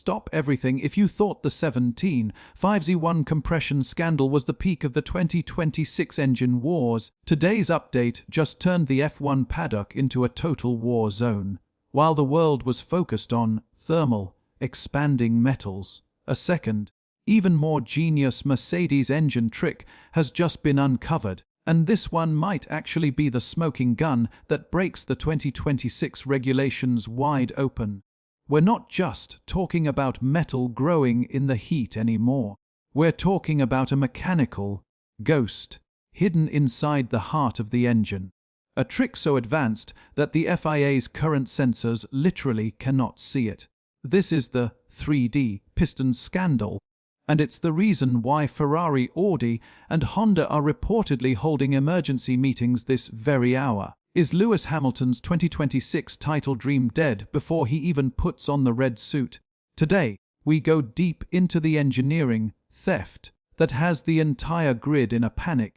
stop everything if you thought the 17.5Z1 compression scandal was the peak of the 2026 engine wars. Today's update just turned the F1 paddock into a total war zone. While the world was focused on thermal, expanding metals, a second, even more genius Mercedes engine trick has just been uncovered. And this one might actually be the smoking gun that breaks the 2026 regulations wide open. We're not just talking about metal growing in the heat anymore. We're talking about a mechanical ghost hidden inside the heart of the engine. A trick so advanced that the FIA's current sensors literally cannot see it. This is the 3D piston scandal. And it's the reason why Ferrari, Audi, and Honda are reportedly holding emergency meetings this very hour. Is Lewis Hamilton's 2026 title dream dead before he even puts on the red suit? Today, we go deep into the engineering theft that has the entire grid in a panic.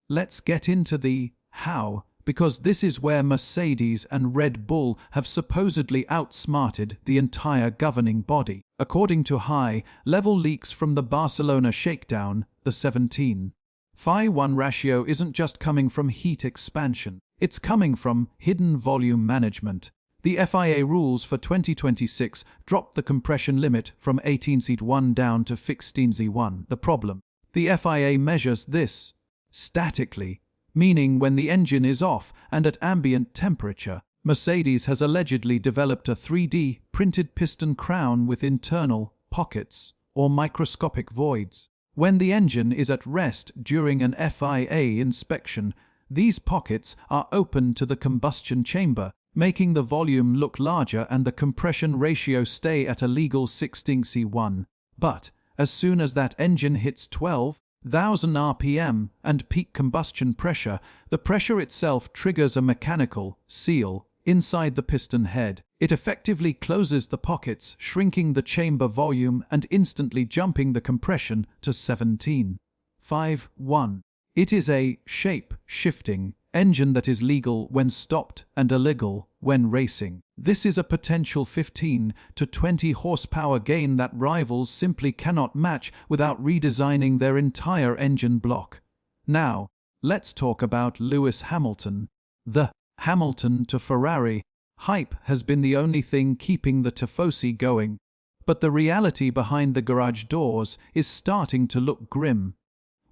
Let's get into the how, because this is where Mercedes and Red Bull have supposedly outsmarted the entire governing body. According to high-level leaks from the Barcelona shakedown, the 17:1 ratio isn't just coming from heat expansion, it's coming from hidden volume management. The FIA rules for 2026 dropped the compression limit from 18Z1 down to 16Z1. The problem? The FIA measures this statically, meaning when the engine is off and at ambient temperature. Mercedes has allegedly developed a 3D printed piston crown with internal pockets or microscopic voids. When the engine is at rest during an FIA inspection, these pockets are open to the combustion chamber, making the volume look larger and the compression ratio stay at a legal 16C1. But as soon as that engine hits 12,000 RPM and peak combustion pressure, the pressure itself triggers a mechanical seal inside the piston head. It effectively closes the pockets, shrinking the chamber volume and instantly jumping the compression to 17.51. It is a shape-shifting engine that is legal when stopped and illegal when racing. This is a potential 15 to 20 horsepower gain that rivals simply cannot match without redesigning their entire engine block. Now, let's talk about Lewis Hamilton. The Hamilton to Ferrari hype has been the only thing keeping the tifosi going, but the reality behind the garage doors is starting to look grim.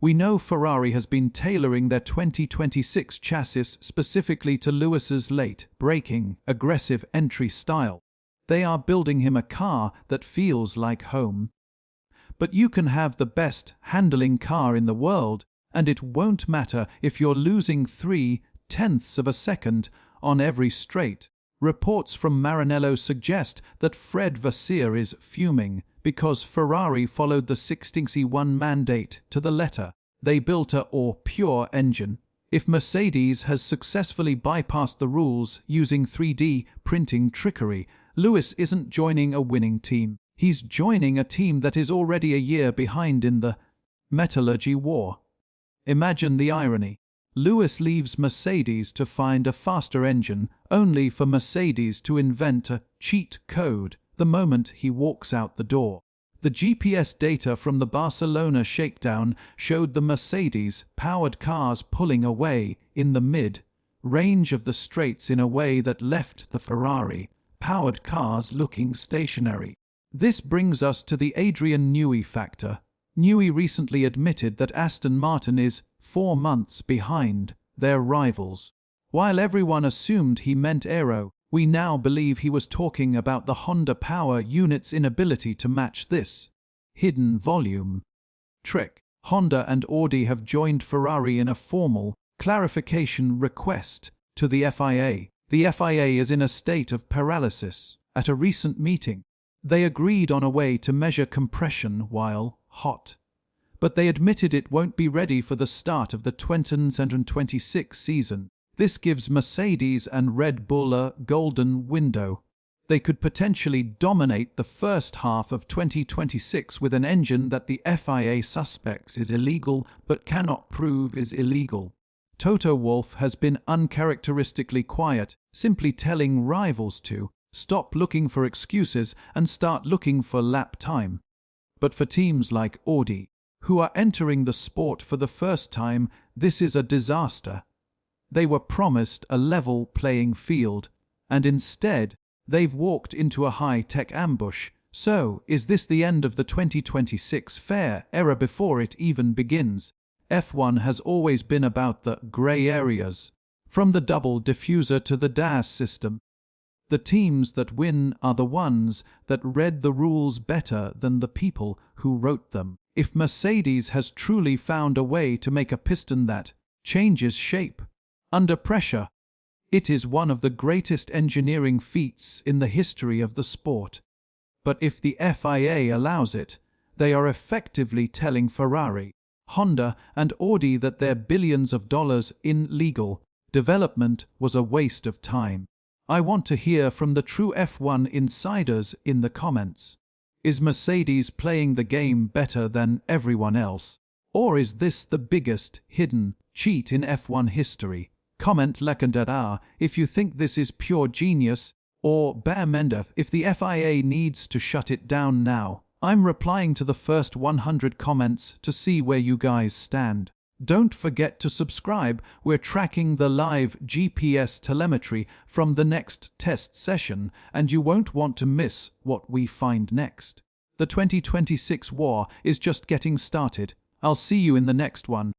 We know Ferrari has been tailoring their 2026 chassis specifically to Lewis's late-breaking, aggressive entry style. They are building him a car that feels like home. But you can have the best handling car in the world, and it won't matter if you're losing 0.3 of a second on every straight. Reports from Maranello suggest that Fred Vasseur is fuming because Ferrari followed the 16C1 mandate to the letter. They built a pure engine. If Mercedes has successfully bypassed the rules using 3D printing trickery, Lewis isn't joining a winning team. He's joining a team that is already a year behind in the metallurgy war. Imagine the irony. Lewis leaves Mercedes to find a faster engine, only for Mercedes to invent a cheat code the moment he walks out the door. The GPS data from the Barcelona shakedown showed the Mercedes-powered cars pulling away in the mid-range of the straights in a way that left the Ferrari-powered cars looking stationary. This brings us to the Adrian Newey factor. Newey recently admitted that Aston Martin is 4 months behind their rivals. While everyone assumed he meant aero, we now believe he was talking about the Honda power unit's inability to match this hidden volume trick. Honda and Audi have joined Ferrari in a formal clarification request to the FIA. The FIA is in a state of paralysis. At a recent meeting, they agreed on a way to measure compression while hot, but they admitted it won't be ready for the start of the 2026 season. This gives Mercedes and Red Bull a golden window. They could potentially dominate the first half of 2026 with an engine that the FIA suspects is illegal but cannot prove is illegal. Toto Wolff has been uncharacteristically quiet, simply telling rivals to Stop looking for excuses and start looking for lap time. But for teams like Audi, who are entering the sport for the first time, this is a disaster. They were promised a level playing field, and instead, they've walked into a high-tech ambush. So, is this the end of the 2026 fair era before it even begins? F1 has always been about the grey areas, from the double diffuser to the DAS system. The teams that win are the ones that read the rules better than the people who wrote them. If Mercedes has truly found a way to make a piston that changes shape under pressure, it is one of the greatest engineering feats in the history of the sport. But if the FIA allows it, they are effectively telling Ferrari, Honda, and Audi that their billions of dollars in legal development was a waste of time. I want to hear from the true F1 insiders in the comments. Is Mercedes playing the game better than everyone else? Or is this the biggest hidden cheat in F1 history? Comment legendar if you think this is pure genius, or bare mender if the FIA needs to shut it down now. I'm replying to the first 100 comments to see where you guys stand. Don't forget to subscribe. We're tracking the live GPS telemetry from the next test session, and you won't want to miss what we find next. The 2026 war is just getting started. I'll see you in the next one.